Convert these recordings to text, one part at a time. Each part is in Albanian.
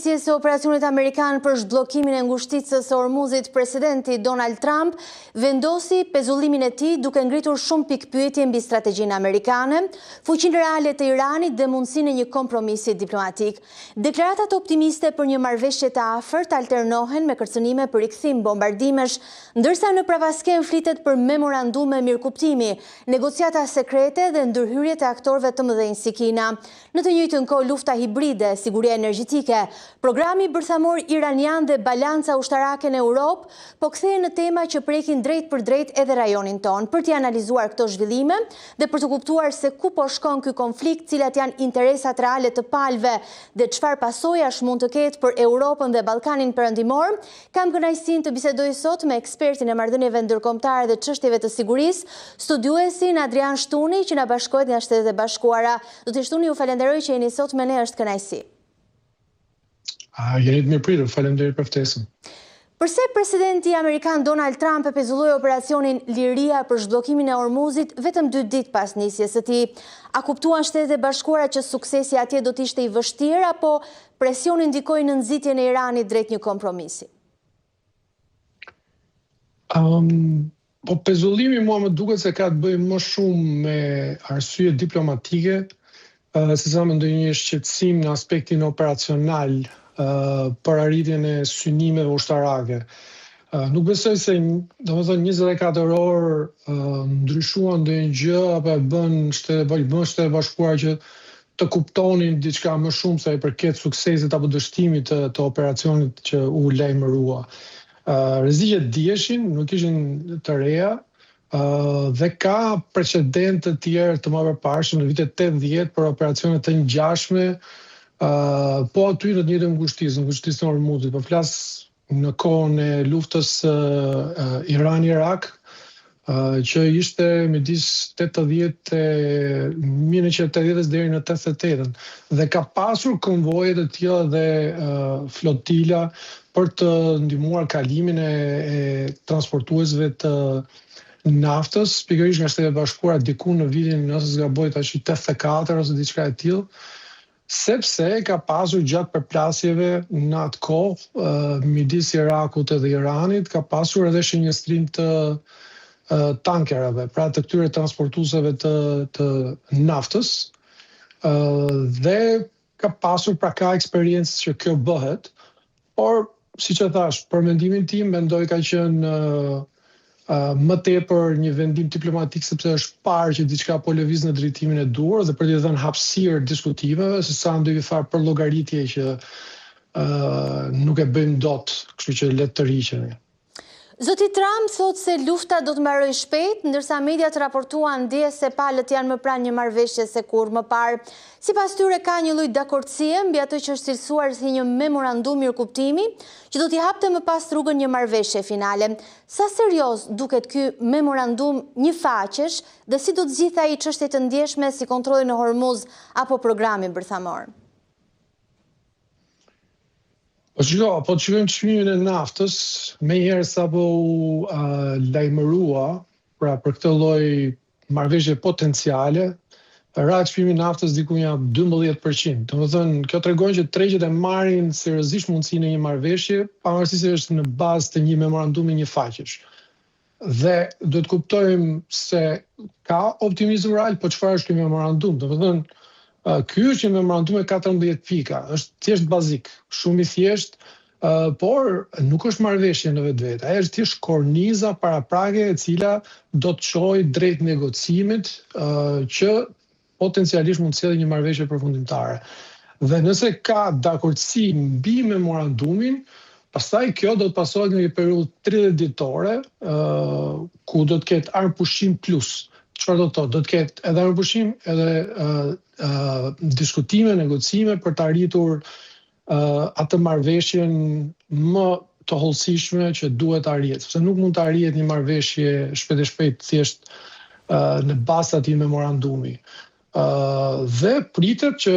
nisjes së operacionit amerikan për zhbllokimin e ngushticës së Ormuzit, presidenti Donald Trump vendosi pezullimin e tij duke ngritur shumë pikpyetje mbi strategjinë amerikane, fuqinë reale të Iranit dhe mundësinë e një kompromisi diplomatik. Deklaratat optimiste për një marrëveshje të afërt alternohen me kërcënime për rikthim bombardimesh, ndërsa në Pravasken flitet për memorandume mirëkuptimi, negociata sekrete dhe ndërhyrjet e aktorëve të mëdhenj si Kina. Në të njëjtën kohë, lufta hibride, siguria energjetike, programi bërthamor iranian dhe balanca ushtarake në Europë po kthehen në tema që prekin drejt për drejt edhe rajonin ton. Për t'i analizuar këto zhvillime dhe për të kuptuar se ku po shkon ky konflikt, cilat janë interesat reale të palëve dhe çfarë pasojash mund të ketë për Europën dhe Ballkanin Perëndimor, kam kënaqësinë të bisedoj sot me ekspertin e marrëdhënieve ndërkombëtare dhe çështjeve të sigurisë, studiuesin Adrian Shtuni, që na bashkohet nga Shtetet e Bashkuara. Zoti Shtuni, ju falenderoj që jeni sot me ne, është kënaqësi. Jeni të mirëpritur, faleminderit për ftesën. Përse presidenti amerikan Donald Trump e pezulloi operacionin Liria për zhbllokimin e Ormuzit vetëm 2 ditë pas nisjes së tij? A kuptuan Shtetet e Bashkuara që suksesi atje do të ishte i vështirë, apo presioni ndikoi në nxitjen e Iranit drejt një kompromisi? Po pezullimi mua më duket se ka të bëjë më shumë me arsye diplomatike, sesa me ndonjë shqetësim në aspektin operacional për arritjen e synimeve ushtarake. Nuk besoj se, domethënë, 24 orë ndryshuan ndonjë gjë apo bën Shtetet e Bashkuara që të kuptonin diçka më shumë sa i përket suksesit apo dështimit të operacionit që u lajmërua. Rreziqet dieshin, nuk ishin të reja, dhe ka precedente të tjerë të mëparshëm në vitet 80 për operacione të ngjashme, po aty në të njëjtën ngushticë në Ormuzit. Po flas në kohën e luftës Iran-Irak, që ishte midis 1980 deri në 88, dhe ka pasur konvoje të tilla dhe flotila për të ndihmuar kalimin e transportuesve të naftës, pikërisht nga Shtetet e Bashkuara diku në vitin, nëse s'gaboj tash, 84 ose diçka e tillë, sepse ka pasur gjatë përplasjeve në atë kohë midis Irakut dhe Iranit, ka pasur edhe shënjestrim të tankerave, pra të këtyre transportuesve të naftës, dhe ka pasur ka eksperiencë që kjo bëhet, por siç e thash, për mendimin tim mendoj ka qenë më tepër një vendim diplomatik, sepse është parë që diçka po lëviz në drejtimin e duhur dhe për t'i dhënë hapësirë diskutimeve, sesa ndonjë farë për llogaritje që nuk e bëjmë dot, kështu që le të riqemi. Zoti Trump thot se lufta do të mbarojë shpejt, ndërsa mediat raportuan dje se palët janë më pranë një marrëveshje se kur më parë. Sipas tyre ka një lloj dakordësie mbi atë që është cilësuar si një memorandum mirëkuptimi, që do t'i hapte më pas rrugën një marrëveshje finale. Sa serioz duket ky memorandum një-faqesh dhe si do të zgjidhte ai çështjet të ndjeshme si kontrolli në Hormuz apo programi bërthamor? Po të shikojmë çmimin e naftës, menjëherë sapo u lajmërua, pra për këtë lloj marrëveshje potenciale, ra çmimi i naftës diku nga 12%. Domethënë, kjo tregon që tregjet e marrin seriozisht mundësinë e një marrëveshje, pavarësisht se është në bazë të një memorandumi një-faqesh. Dhe duhet kuptojmë se ka optimizëm real, po çfarë është ky memorandum? Domethënë, ky është një memorandum me 14 pika, është thjesht bazik, shumë i thjesht, por nuk është marrëveshje në vetvete. Ai është thjesht korniza paraprake e cila do të çojë drejt negocimit që potencialisht mund të sjellë një marrëveshje përfundimtare. Dhe nëse ka dakordsi mbi memorandumin, pastaj kjo do të pasohet në një periudhë 30 ditore, ku do të ketë armpushim plus. Çfarë do të thotë? Do të ketë edhe armpushim, edhe diskutime, negocime për të arritur atë marrëveshjen më të hollësishme që duhet arrihet, sepse nuk mund të arrihet një marrëveshje shpejt e shpejt thjesht në bazë të atij memorandumi. Dhe pritet që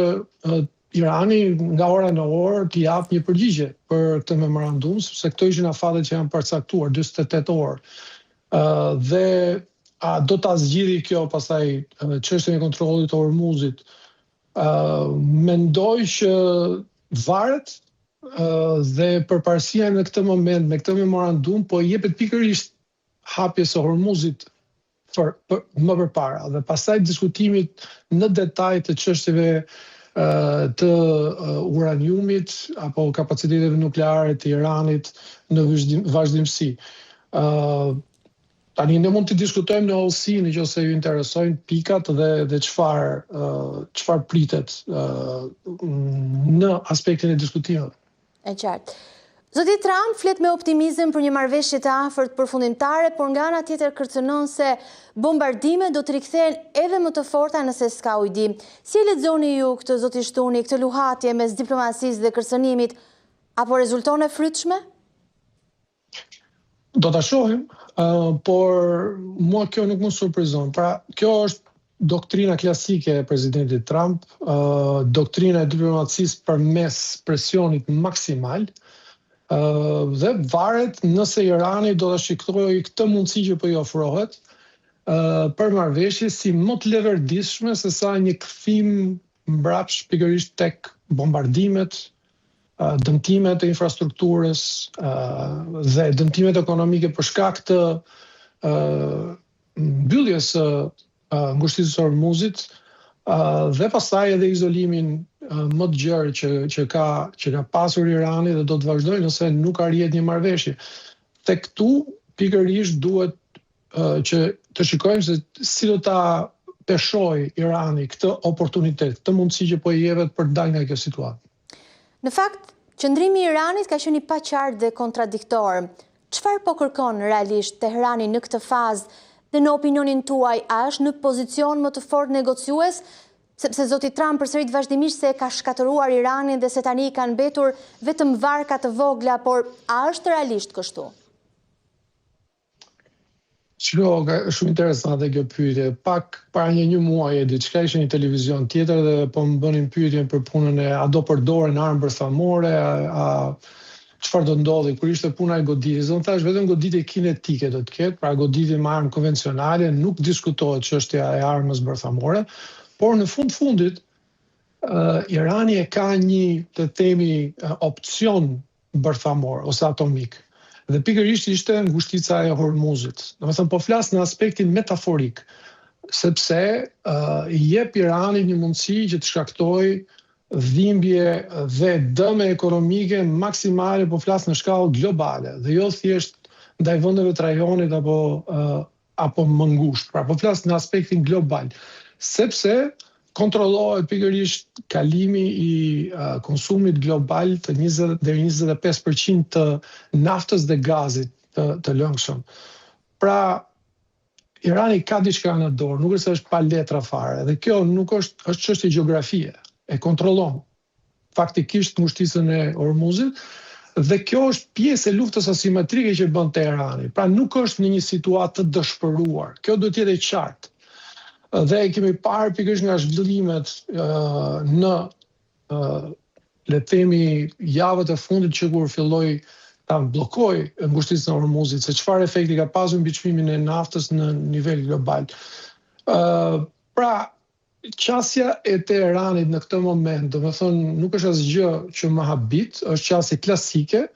Irani nga ora në orë t'i jap një përgjigje për këtë memorandum, sepse këto ishin afatet që janë përcaktuar 48 orë. Dhe a do ta zgjidhë kjo pastaj çështjen e kontrollit të Ormuzit? Mendoj që varet dhe përparësia në këtë moment, me këtë memorandum, po jepet pikërisht hapjes së Hormuzit më përpara dhe pastaj diskutimit në detaj të çështjeve të uraniumit apo kapaciteteve nukleare të Iranit në vazhdimsi. Tani ne mund të diskutojmë në hollësi nëse ju interesojnë pikat dhe çfarë pritet në aspektin e diskutimit. E qartë. Zoti Trump flet me optimizëm për një marrëveshje të afërt përfundimtare, por nga ana tjetër kërcënon se bombardimet do të rikthehen edhe më të forta nëse s'ka ujdi. Si e lexoni ju këtë, zoti Shtuni, këtë luhatje mes diplomacisë dhe kërcënimit, apo rezulton e frytshme? Do ta shohim, por mua kjo nuk më surprizon. Pra, kjo është doktrina klasike e presidentit Trump, doktrina e diplomacisë përmes presionit maksimal. Dhe varet nëse Irani do të shiktojë këtë mundësi që po i ofrohet për marrëveshje si më të leverdishme se sa një kthim mbrapsht pikërisht tek bombardimet, dëmtimet e infrastrukturës dhe dëmtimet ekonomike për shkak të mbylljes së ngushtisë së Hormuzit dhe pastaj edhe izolimin më të gjerë që ka pasur Irani dhe do të vazhdojë nëse nuk arrihet një marrëveshje. Tek këtu pikërisht duhet që të shikojmë se si do ta peshojë Irani këtë oportunitet, këtë mundësi që po i jepet për të dalë nga kjo situatë. Në fakt, qëndrimi i Iranit ka qenë i paqartë dhe kontradiktor. Çfarë po kërkon realisht Teherani në këtë fazë dhe në opinionin tuaj, a është në pozicion më të fortë negociues? Sepse zoti Trump përsërit vazhdimisht se ka shkatëruar Iranin dhe se tani kanë mbetur vetëm varka të vogla, por a është realisht kështu? Shiko, shumë interesante kjo pyetje. Pak para një muaji diçka ishte një televizion tjetër dhe po më bënin pyetjen për punën e a do përdoren armë bërthamore, çfarë do ndodhi kur ishte puna e goditjes. Unë thash vetëm goditje kinetike do të ketë, pra goditje me armë konvencionale, nuk diskutohet çështja e armës bërthamore. Por në fundit, Irani e ka një, të themi, opcion bërthamor ose atomik. Dhe pikërisht ishte ngushtica e Hormuzit. Domethënë po flas në aspektin metaforik, sepse i jep Iranit një mundësi që të shkaktojë dhimbje dhe dëme ekonomike maksimale, po flas në shkallë globale, dhe jo thjesht ndaj vendeve të rajonit apo më ngushtë. Pra po flas në aspektin global. Sepse kontrollohet pikërisht kalimi i konsumit global të 20 deri 25% të naftës dhe gazit të lëngshëm. Pra, Irani ka diçka në dorë, nuk është pa letra fare, dhe kjo nuk është çështje gjeografie, e kontrollon faktikisht ngushtisën e Hormuzit, dhe kjo është pjesë e luftës asimetrike që bën Teherani. Pra nuk është në një situatë të dëshpëruar. Kjo duhet të jetë e qartë. Dhe kemi parë pikërisht nga zhvillimet në le të themi javët e fundit që kur filloi ta bllokoi ngushtisën e Hormuzit, se çfarë efekti ka pasur mbi çmimin e naftës në nivel global. Pra, qasja e Teheranit në këtë moment, domethënë nuk është asgjë që më habit, është qasje klasike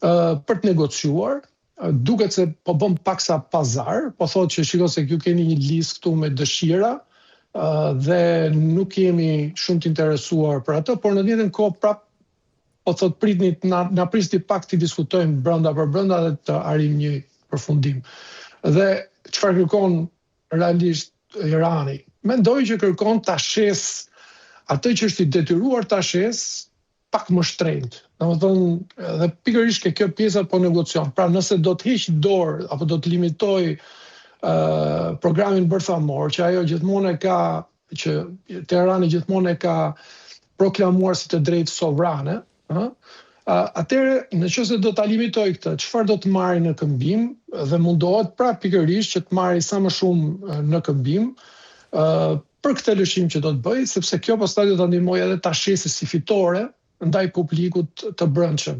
për të negociuar. Duket se po bëm paksa pazar, po thotë që shiko se ju keni një listë këtu me dëshira dhe nuk jemi shumë të interesuar për atë, por në të njëjtën kohë prap po thotë pritni na prisni pak të diskutojmë brenda për brenda dhe të arrijmë një përfundim. Dhe çfarë kërkon realisht Irani? Mendoj që kërkon ta shes atë që është i detyruar ta shes pak më shtrenjtë. Domethënë, dhe pikërisht kjo pjesa po negocion. Pra nëse do të heq dorë apo do të limitoj programin bërthamor, që ajo gjithmonë që Teherani gjithmonë e ka proklamuar si të drejtë sovrane, atëherë nëse do ta limitoj këtë, çfarë do të marrë në këmbim dhe mundohet pra pikërisht që të marrë sa më shumë në këmbim për këtë lëshim që do të bëj, sepse kjo pastaj do ta ndihmojë edhe ta shesë si fitore ndaj publikut të brendshëm.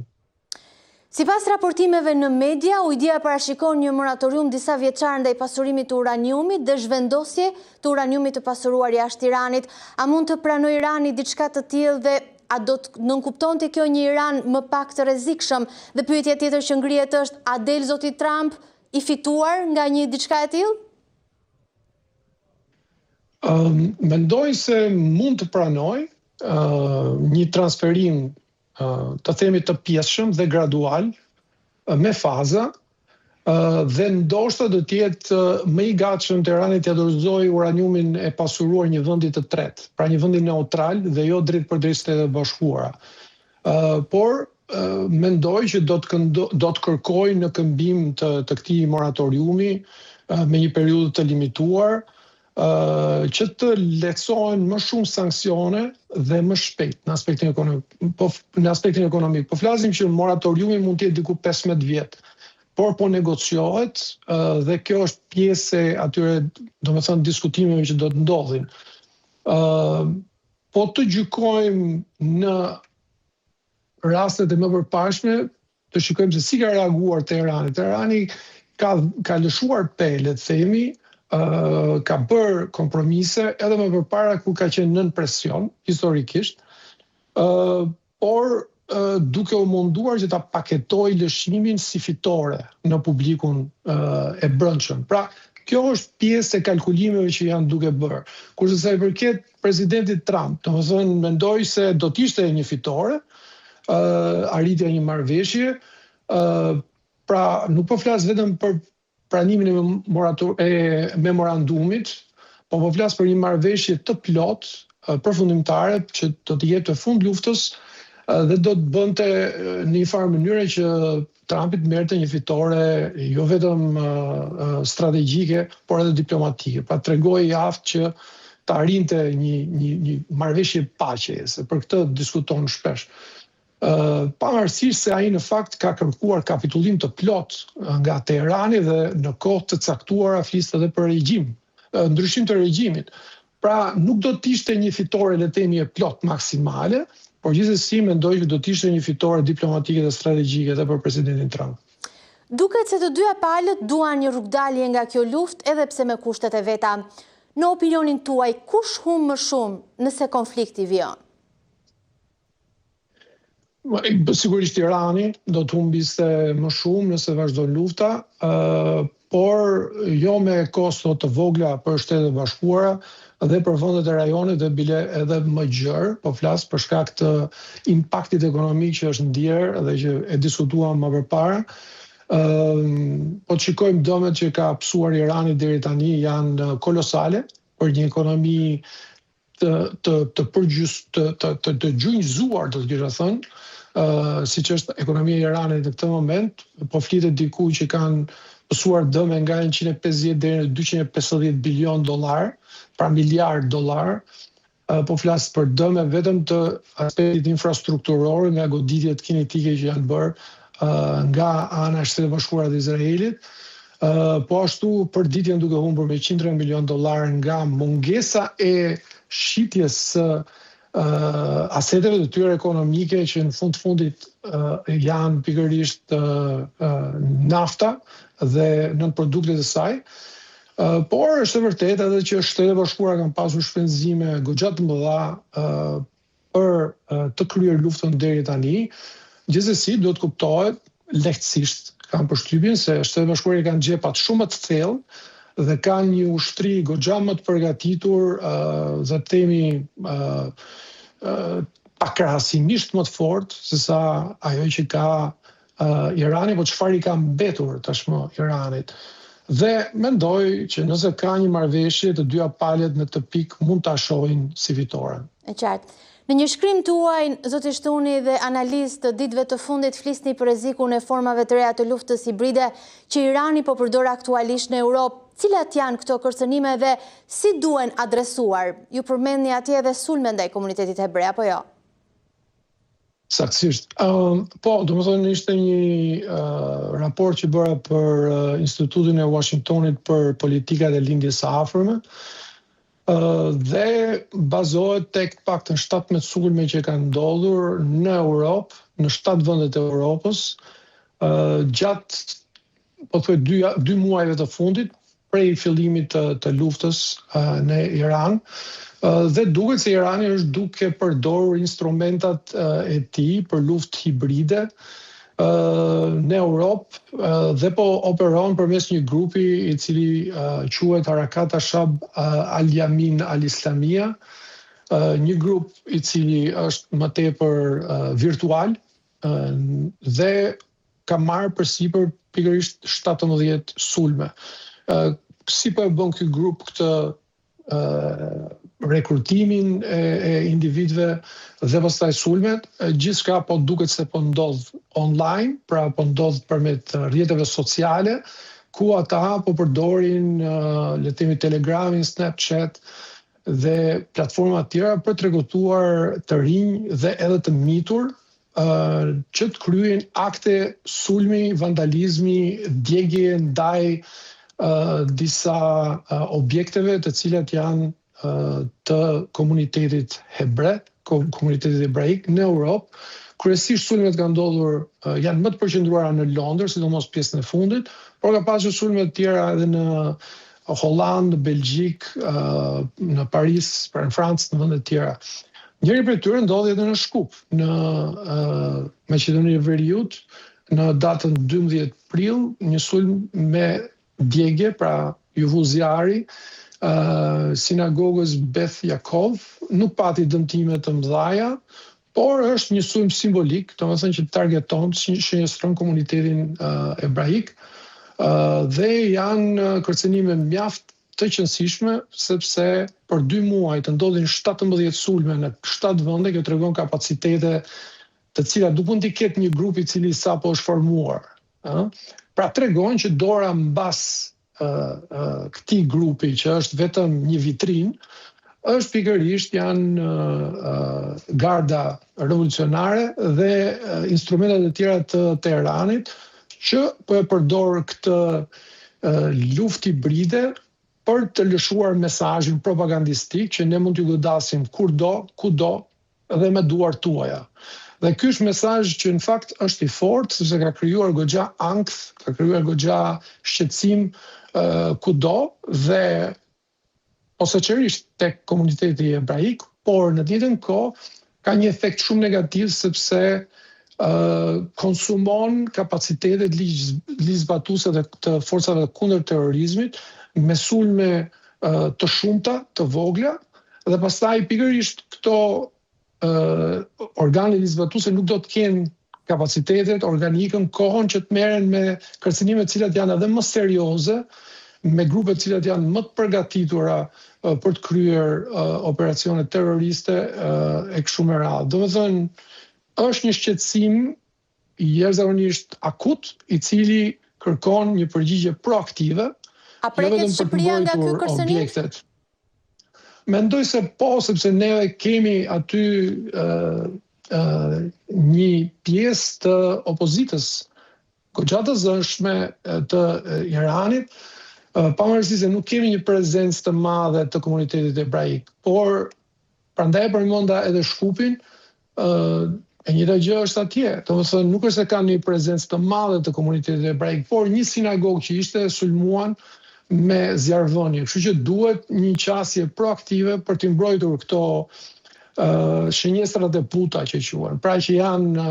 Sipas raportimeve në media, Ujdia parashikon një moratorium disa vjeçar ndaj pasurimit të uraniumit dhe zhvendosje të uraniumit të pasuruar jashtë Iranit. A mund të pranojë Irani diçka të tillë dhe a do të nënkuptonte kjo një Iran më pak të rrezikshëm? Dhe pyetja tjetër që ngrihet është, a del zoti Trump i fituar nga një diçka e tillë? Mendoj se mund të pranoj një transferim të themi të pjesshëm dhe gradual me faza, dhe ndoshta do të jetë më i gatshëm Tirani t'ia dorëzojë uraniumin e pasuruar një vendi të tretë, pra një vendi neutral dhe jo drejt për drejt Shtetet e Bashkuara. Por mendoj që do të kërkojë në këmbim të këtij moratoriumi me një periudhë të limituar, që të lehtësohen më shumë sanksione dhe më shpejt në aspektin ekonomik. Po flasim që moratoriumi mund të jetë diku 15 vjet. Por po negociohet dhe kjo është pjesë e atyre, domethënë, diskutimeve që do të ndodhin. Po të gjykojmë në rastet e më përparshme, të shikojmë se si ka reaguar Teherani. Teherani ka lëshuar le të themi, ka bërë kompromise edhe më përpara ku ka qenë nën presion historikisht, por duke u munduar që ta paketoj lëshimin si fitore në publikun e brendshëm. Pra, kjo është pjesë e kalkulimeve që janë duke bërë. Kurse sa i përket presidentit Trump, domethënë mendoj se do të ishte një fitore, arritja e një marrëveshje, pra nuk po flas vetëm për pranimin e memorandumit, po flas për një marrëveshje të plotë, përfundimtare, që do të jepte fund luftës dhe do të bënte në një farë mënyre që Trumpit merrte një fitore jo vetëm strategjike, por edhe diplomatike. Pra tregoi aftë që të arrinte një marrëveshje paqeje, se për këtë diskuton shpesh. Pavarësisht se ai në fakt ka kërkuar kapitullim të plot nga Teherani dhe në kohë të caktuara fliste edhe për regjim, ndryshim të regjimit. Pra nuk do të ishte një fitore le të themi e plot maksimale, por gjithsesi mendoj që do të ishte një fitore diplomatike dhe strategjike edhe për presidentin Trump. Duket se të dyja palët duan një rrugdalje nga kjo luftë edhe pse me kushtet e veta. Në opinionin tuaj, kush humb më shumë nëse konflikti vjen? Sigurisht Irani do të humbiste më shumë nëse vazhdon lufta, por jo me kosto të vogla për Shtetet e Bashkuara dhe për vendet e rajonit dhe bile edhe më gjerë, po flas për shkak të impaktit ekonomik që është ndjerë dhe që e diskutuam më përpara. Po të shikojmë dëmet që ka psuar Irani deri tani janë kolosale për një ekonomi të gjunjëzuar, do të kisha thënë, siç është ekonomia e Iranit në këtë moment, po flitet diku që kanë pësuar dëme nga 150 deri në 250 bilion dollar, pra miliard dollar, po flas për dëme vetëm të aspektit infrastrukturor nga goditjet kinetike që janë bërë nga ana e Shtetit Bashkuar të Izraelit, po ashtu përditjen duke humbur me 103 milion dollar nga mungesa e shitjes së aseteve të tyre ekonomike që në fundit janë pikërisht nafta dhe nën produktet e saj. Por është e vërtetë edhe që Shtetet e Bashkuara kanë pasur shpenzime goxha të mëdha për të kryer luftën deri tani. Gjithsesi duhet kuptohet lehtësisht, kam përshtypjen se Shtetet e Bashkuara kanë xhepat shumë të thellë dhe kanë një ushtri goxha më të përgatitur, dhe të themi pakrahasimisht më të fortë se sa ajo që ka Irani, po çfarë i ka mbetur tashmë Iranit. Dhe mendoj që nëse ka një marrëveshje, të dyja palët në këtë pikë mund ta shohin si fitore. E qartë. Në një shkrim tuaj, zoti Shtuni dhe analistë të ditëve të fundit flisni për rrezikun e formave të reja të luftës hibride që Irani po përdor aktualisht në Europë. Cilat janë këto kërcënime dhe si duhen adresuar? Ju përmendni atje edhe sulme ndaj komunitetit hebre, apo jo? Saktësisht. Po, domethënë ishte një raport që bëra për Institutin e Washingtonit për politikat e lindjes së afërme, dhe bazohet tek paktën 17 sulme që kanë ndodhur në Europë, në 7 vendet e Europës, gjatë po thuaj 2 muajve të fundit, prej fillimit të luftës në Iran. Dhe duket se Irani është duke përdorur instrumentat e tij për luftë hibride në Europë dhe po operon përmes një grupi i cili quhet Harakat Ashab al-Yamin al-Islamia, një grup i cili është më tepër virtual dhe ka marrë përsipër pikërisht 17 sulme. Si po e bën ky grup këtë rekrutimin e individëve dhe pastaj sulmet, gjithçka po duket se po ndodh online, pra po ndodh përmes rrjeteve sociale, ku ata po përdorin le të themi Telegramin, Snapchat dhe platforma të tjera për të rekrutuar të rinj dhe edhe të mitur që të kryejnë akte sulmi, vandalizmi, djegje ndaj disa objekteve të cilat janë të komunitetit hebre, komunitetit hebraik në Europë. Kryesisht sulmet kanë ndodhur, janë më të përqendruara në Londër, sidomos pjesën e fundit, por ka pasur sulme të tjera edhe në Holland, në Belgjik, në Paris, në Francë, në vende të tjera. Njëri prej tyre ndodhi edhe në Shkup, në Maqedoninë e Veriut, në datën 12 prill, një sulm me djegje, pra ju vu zjarri, sinagogës Beth Yakov, nuk pati dëmtime të mëdhaja, por është një sulm simbolik, domethënë që targeton, shënjestron komunitetin hebraik, dhe janë kërcënime mjaft të qëndësishme, sepse për 2 muaj të ndodhin 17 sulme në 7 vende, kjo tregon kapacitete të cilat nuk mund t'i ketë një grup i cili sapo është formuar. Pra tregon që dora mbas këtij grupi që është vetëm një vitrinë, është pikërisht janë garda revolucionare dhe instrumentet e tjera të Teheranit që po e përdor këtë luftë hibride për të lëshuar mesazhin propagandistik që ne mund t'ju godasim kurdo, kudo dhe me duart tuaja. Dhe ky është mesazh që në fakt është i fortë sepse ka krijuar goxha ankth, ka krijuar goxha shqetësim kudo dhe posaçërisht tek komuniteti hebraik, por në të njëjtën kohë ka një efekt shumë negativ sepse konsumon kapacitetet ligjzbatuese të forcave kundër terrorizmit me sulme të shumta, të vogla, dhe pastaj pikërisht këto organe ligjzbatuese nuk do të kenë kapacitetet, organikën, kohën që të merren me kërcënime të cilat janë edhe më serioze, me grupe të cilat janë më të përgatitura për të kryer operacione terroriste e kështu me radhë. Domethënë, është një shqetësim jashtëzakonisht akut, i cili kërkon një përgjigje proaktive. A preket Shqipëria nga ky kërcënim? Mendoj se po, sepse ne kemi aty një pjesë të opozitës goxha të zëshme të Iranit, pavarësisht se nuk kemi një prezencë të madhe të komunitetit hebraik, por prandaj përmenda edhe Shkupin, e njëjta gjë është atje. Domethënë nuk është se kanë një prezencë të madhe të komunitetit hebraik, por një sinagogë që ishte sulmuan me zjarrvënie. Kështu që duhet një qasje proaktive për të mbrojtur këto shënjestrat e puta që quhen. Pra që janë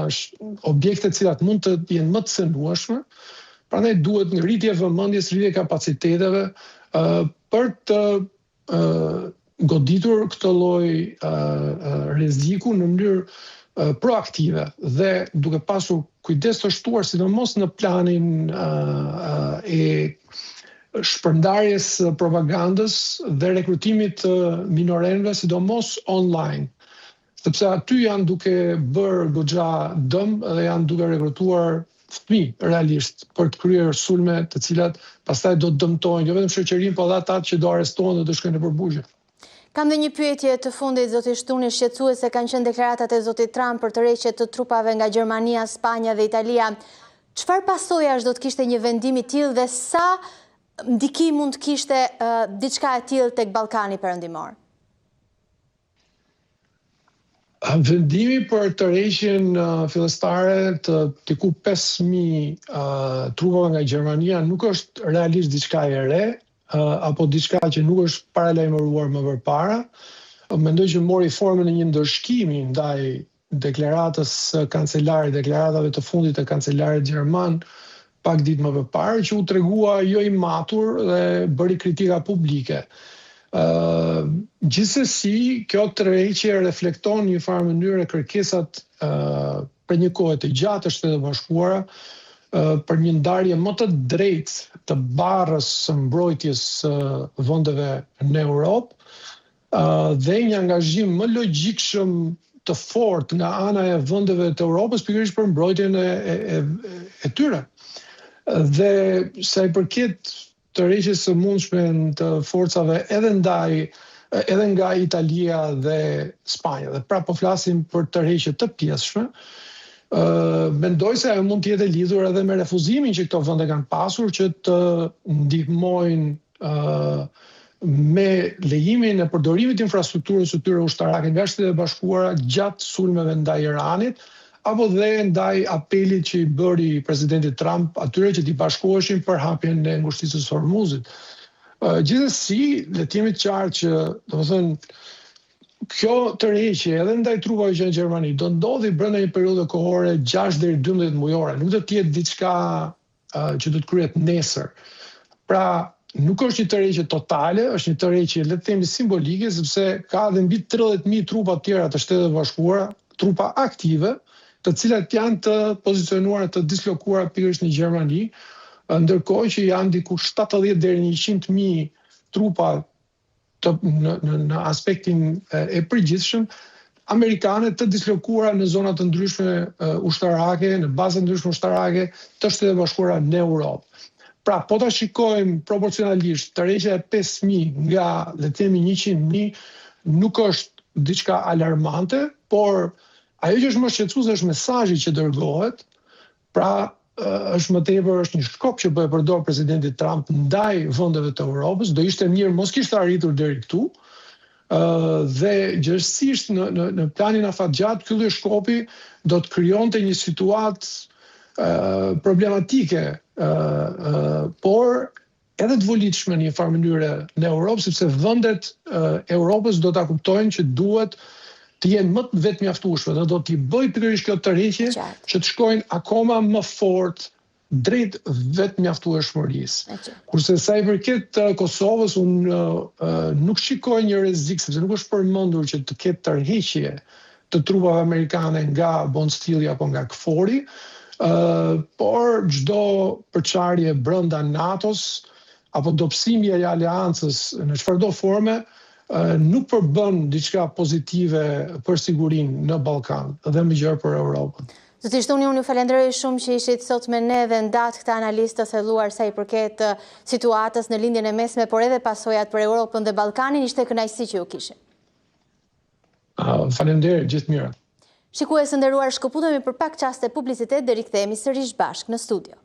objekte të cilat mund të jenë më të cënueshme, prandaj duhet një rritje vëmendjes, rritje kapaciteteve për të goditur këtë lloj rreziku në mënyrë proaktive dhe duke pasur kujdes të shtuar sidomos në planin e shpërndarjes propagandës dhe rekrutimit të minorenëve, sidomos online. Sepse aty janë duke bërë goxha dëm dhe janë duke rekrutuar fëmijë realisht për të kryer sulme të cilat pastaj do të dëmtojnë jo vetëm shoqërinë, por edhe ata që do arrestohen dhe do shkojnë në përburgje. Kam dhe një pyetje të fundit, zoti Shtuni, shqetësuese kanë qenë deklaratat e zotit Trump për të rreshje të trupave nga Gjermania, Spanja dhe Italia. Çfarë pasojash do të kishte një vendim i tillë dhe sa ndikim mund të kishte diçka e tillë tek Ballkani Perëndimor? Vendimi për të rreshjen fillestare të diku 5.000 trupave nga Gjermania nuk është realisht diçka e re. apo diçka që nuk është paralajmëruar më përpara. Mendoj që mori formën e një ndërshkimi ndaj deklaratave të fundit të kancelarit gjerman pak ditë më përpara, që u tregua jo i matur dhe bëri kritika publike. Gjithsesi, kjo tërheqje reflekton në një farë mënyrë kërkesat për një kohë të gjatë të Shtetet Bashkuara për një ndarje më të drejtë të barrës së mbrojtjes vendeve në Europë dhe një angazhim më logjikshëm të fortë nga ana e vendeve të Europës pikërisht për mbrojtjen e tyre. Dhe sa i përket tërheqjes së mundshme të forcave edhe nga Italia dhe Spanja. Dhe pra po flasim për tërheqje të pjesshme. Mendoj se ajo mund të jetë lidhur edhe me refuzimin që këto vende kanë pasur që të ndihmojnë me lejimin e përdorimit të infrastrukturës së tyre ushtarake nga Shtetet e Bashkuara gjatë sulmeve ndaj Iranit, apo dhe ndaj apelit që i bëri presidenti Trump atyre që t'i bashkoheshin për hapjen e ngushticës së Hormuzit. Gjithsesi, le të jemi të qartë që, domethënë, kjo tërheqje edhe ndaj trupave që në Gjermani do ndodhi brenda një periudhe kohore 6 deri 12 mujore, nuk do të jetë diçka që do të kryhet nesër. Pra, nuk është një tërheqje totale, është një tërheqje, le të themi, simbolike, sepse ka edhe mbi 30.000 trupa të tjera të Shtetet Bashkuara, trupa aktive, të cilat janë të pozicionuara, të dislokuara pikërisht në Gjermani, ndërkohë që janë diku 70 deri në 100.000 trupa në aspektin e përgjithshëm, amerikane të dislokuara në zona të ndryshme ushtarake, në baza të ndryshme ushtarake të Shtetet Bashkuara në Europë. Pra, po ta shikojmë proporcionalisht, tërheqja e 5.000 nga, le të themi, 100.000 nuk është diçka alarmante, por ajo që është më shqetësuese është mesazhi që dërgohet. Pra, është më tepër është një shkop që po e përdor presidenti Trump ndaj vendeve të Europës, do ishte mirë mos kishte arritur deri këtu. Dhe gjithsesi në planin afatgjat ky lloj shkopi do të krijonte një situatë problematike, por edhe të volitshme në një farë mënyre në Europë, sepse vendet e Europës do ta kuptojnë që duhet të jenë më të vetëmjaftueshme dhe do t'i bëj pikërisht kjo tërheqje që të shkojnë akoma më fort drejt vetëmjaftueshmërisë. Kurse sa i përket Kosovës, unë nuk shikoj një rrezik, sepse nuk është përmendur që të ketë tërheqje të trupave amerikane nga Bondstili apo nga KFOR-i, por çdo përçarje brenda NATO-s apo dobësimi i aleancës në çfarëdo forme nuk përbën diçka pozitive për sigurinë në Ballkan dhe më gjerë për Europën. Zotisht, unë ju falenderoj shumë që ishit sot me ne dhe ndatë këta analistë të thelluar sa i përket situatës në lindjen e mesme, por edhe pasojat për Europën dhe Ballkanin, ishte kënaqësi që ju kishe. Faleminderit, gjithë mirë. Shikues të nderuar, shkëputemi për pak çaste publicitet dhe rikthehemi sërish bashkë në studio.